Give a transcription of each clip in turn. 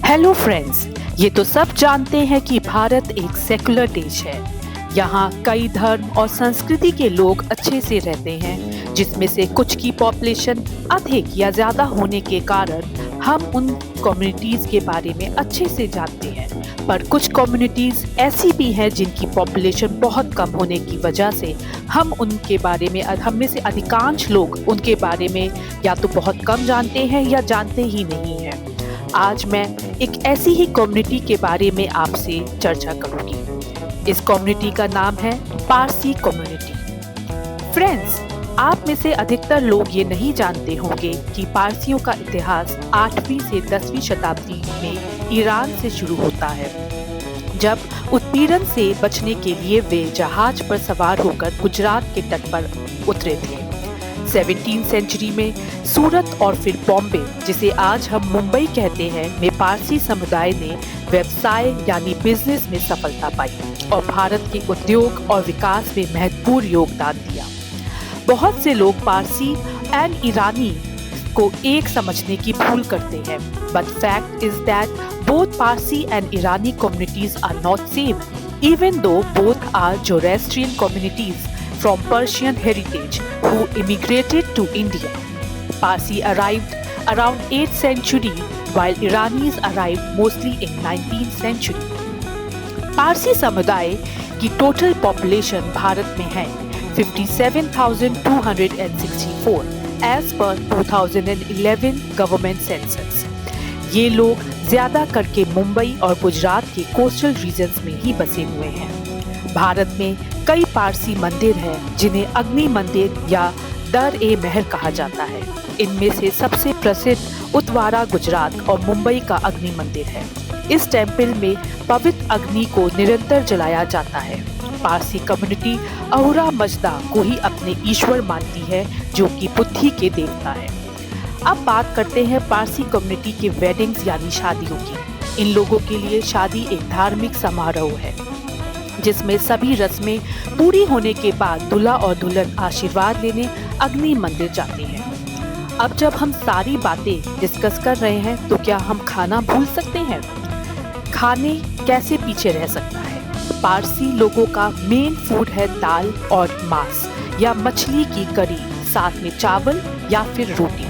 Hello friends, ये तो सब जानते हैं कि भारत एक सेकुलर देश है। यहाँ कई धर्म और संस्कृति के लोग अच्छे से रहते हैं, जिसमें से कुछ की पॉपुलेशन अधिक या ज्यादा होने के कारण हम उन कम्युनिटीज के बारे में अच्छे से जानते हैं। पर कुछ कम्युनिटीज ऐसी भी हैं जिनकी पॉपुलेशन बहुत कम होने की वजह से हम में से अधिकांश लोग उनके बारे में या तो बहुत कम जानते हैं या जानते ही नहीं हैं। आज मैं एक ऐसी ही कम्युनिटी के बारे में आपसे चर्चा करूंगी। इस कम्युनिटी का नाम है पारसी कम्युनिटी। फ्रेंड्स, आप में से अधिकतर लोग ये नहीं जानते होंगे कि पारसियों का इतिहास 8वीं से 10वीं शताब्दी में ईरान से शुरू होता है, जब उत्पीड़न से बचने के लिए वे जहाज पर सवार होकर गुजरात के तट पर उतरे थे। 17वीं सेंचुरी में सूरत और फिर बॉम्बे, जिसे आज हम मुंबई कहते हैं, में पारसी समुदाय ने व्यवसाय यानी बिजनेस में सफलता पाई और भारत के उद्योग और विकास में महत्वपूर्ण योगदान दिया। बहुत से लोग पारसी एंड ईरानी को एक समझने की भूल करते हैं, but fact is that both Parsi and Irani communities are not same, even though both are Zoroastrian communities from Persian heritage who immigrated to India. Parsi arrived around 8th century while Iranis arrived mostly in 19th century. Parsi समुदाय की total population Bharat में है 57,264 as per 2011 government census. ये लोग ज्यादा करके मुंबई और गुजरात के कोस्टल रीजन्स में ही बसे हुए हैं। भारत में कई पारसी मंदिर हैं जिन्हें अग्नि मंदिर या दर-ए-महर कहा जाता है। इनमें से सबसे प्रसिद्ध उतवारा गुजरात और मुंबई का अग्नि मंदिर है। इस टेम्पल में पवित्र अग्नि को निरंतर जलाया जाता है। पारसी कम्युनिटी अहुरा मजदा को ही अपने ईश्वर मानती है, जो कि बुद्धि के देवता है। अब बात करते हैं पारसी कम्युनिटी के वेडिंग्स यानी शादियों की। इन लोगों के लिए शादी एक धार्मिक समारोह है, जिसमें सभी रस्में पूरी होने के बाद दूल्हा और दुल्हन आशीर्वाद लेने अग्नि मंदिर जाते हैं। अब जब हम सारी बातें डिस्कस कर रहे हैं, तो क्या हम खाना भूल सकते हैं? खाने कैसे पीछे रह सकता है? पारसी लोगों का मेन फूड है दाल और मांस या मछली की करी, साथ में चावल या फिर रोटी।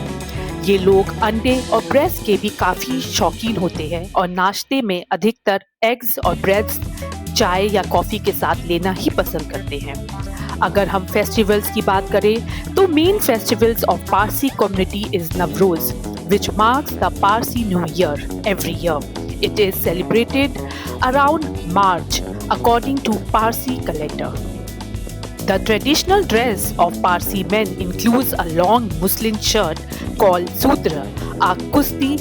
ये लोग अंडे और ब्रेड्स के भी काफी शौकीन होते हैं और नाश्ते में अधिकतर एग्स और ब्रेड्स चाय या कॉफी के साथ लेना ही पसंद करते हैं। अगर हम फेस्टिवल्स की बात करें, तो main festivals of Parsi community is Navroz, which marks the Parsi New Year every year. It is celebrated around March according to Parsi calendar. The traditional dress of Parsi men includes a long muslin shirt called sudra, a kusti,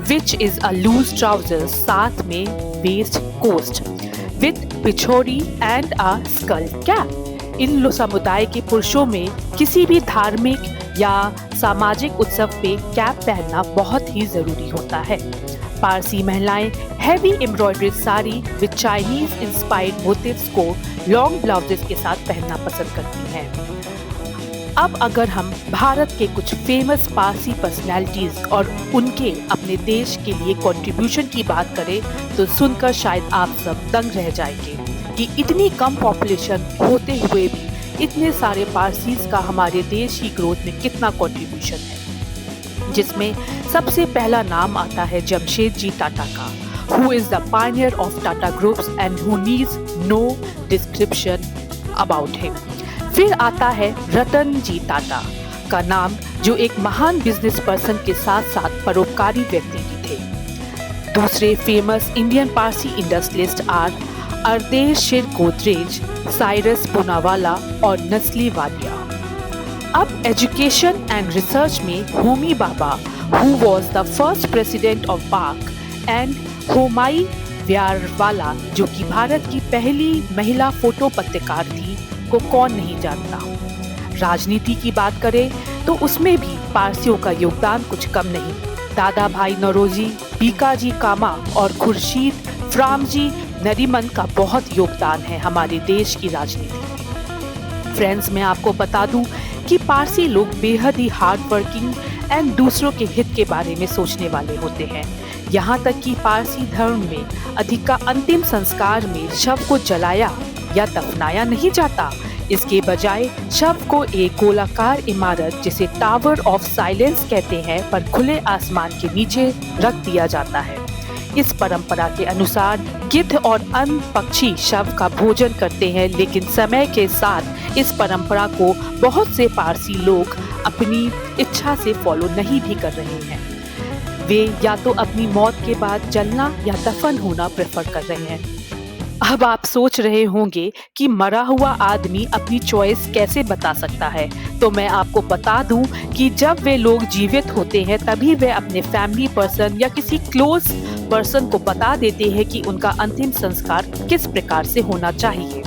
which is a loose trousers, साथ में waistcoat with pichori and a skull cap. इन समुदाय के पुरुषों में किसी भी धार्मिक या सामाजिक उत्सव पे कैप पहनना बहुत ही जरूरी होता है। पारसी महिलाएं heavy embroidery sari with Chinese inspired motives को लॉन्ग ब्लाउजेस के साथ पहनना पसंद करती हैं। अब अगर हम भारत के कुछ फेमस पारसी पर्सनैलिटीज और उनके अपने देश के लिए कंट्रीब्यूशन की बात करें, तो सुनकर शायद आप सब दंग रह जाएंगे कि इतनी कम पॉपुलेशन होते हुए भी इतने सारे पारसीज का हमारे देश की ग्रोथ में कितना कंट्रीब्यूशन है। जिसमें सबसे पहला नाम आता है जमशेद जी टाटा का, who is the pioneer of Tata Groups and who needs no description about him. फिर आता है रतन जी टाटा का नाम, जो एक महान बिजनेस पर्सन के साथ साथ परोपकारी व्यक्ति भी थे। दूसरे famous Indian Parsi industrialist are Ardeshir Godrej, Cyrus Poonawalla और नस्ली वालिया। अब एजुकेशन एंड रिसर्च में होमी बाबा, who was the first president of BAC, and होमाई व्यारवाला, जो कि भारत की पहली महिला फोटो पत्रकार थी, को कौन नहीं जानता। राजनीति की बात करें तो उसमें भी पारसियों का योगदान कुछ कम नहीं। दादा भाई नौरोजी, बीकाजी कामा और खुर्शीद फ्रामजी नरीमन का बहुत योगदान है हमारे देश की राजनीति में। फ्रेंड्स, मैं आपको बता दूं कि पारसी लोग बेहद ही हार्ड वर्किंग एंड दूसरों के हित के बारे में सोचने वाले होते हैं। यहाँ तक कि पारसी धर्म में अधिक अंतिम संस्कार में शव को जलाया या दफनाया नहीं जाता। इसके बजाय शव को एक गोलाकार इमारत जिसे टावर ऑफ साइलेंस कहते हैं पर खुले आसमान के नीचे रख दिया जाता है। इस परंपरा के अनुसार गिद्ध और अन्य पक्षी शव का भोजन करते हैं, लेकिन समय के साथ इस परंपरा को बहुत से पारसी लोग अपनी इच्छा से फॉलो नहीं भी कर रहे हैं। वे या तो अपनी मौत के बाद जलना या दफन होना प्रेफर कर रहे हैं। अब आप सोच रहे होंगे कि मरा हुआ आदमी अपनी चॉइस कैसे बता सकता है, तो मैं आपको बता दूं कि जब वे लोग जीवित होते हैं तभी वे अपने फैमिली पर्सन या किसी क्लोज पर्सन को बता देते हैं कि उनका अंतिम संस्कार किस प्रकार से होना चाहिए।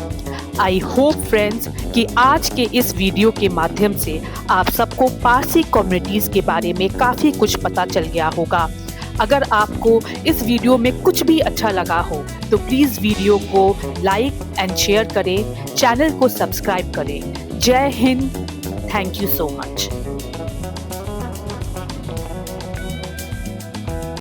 आई होप फ्रेंड्स कि आज के इस वीडियो के माध्यम से आप सबको पारसी कम्युनिटीज के बारे में काफी कुछ पता चल गया होगा। अगर आपको इस वीडियो में कुछ भी अच्छा लगा हो तो प्लीज वीडियो को लाइक एंड शेयर करें, चैनल को सब्सक्राइब करें। जय Hind, thank you so much.